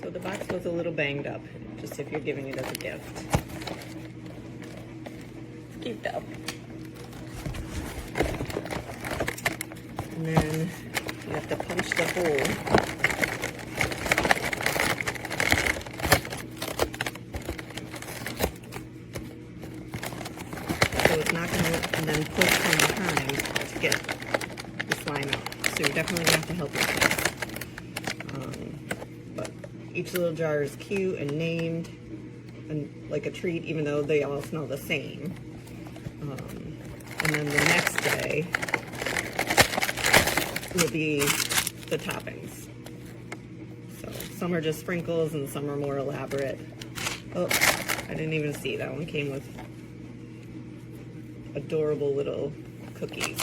So the box was a little banged up, just if you're giving it as a gift. It's cute though. And then you have to punch the hole. So it's not going to, and then push from behind to get the slime out. So you're definitely going to have to help yourself. But each little jar is cute and named and like a treat, even though they all smell the same. And then the next day will be the toppings. So some are just sprinkles and some are more elaborate. Oh, I didn't even see that one came with adorable little cookies.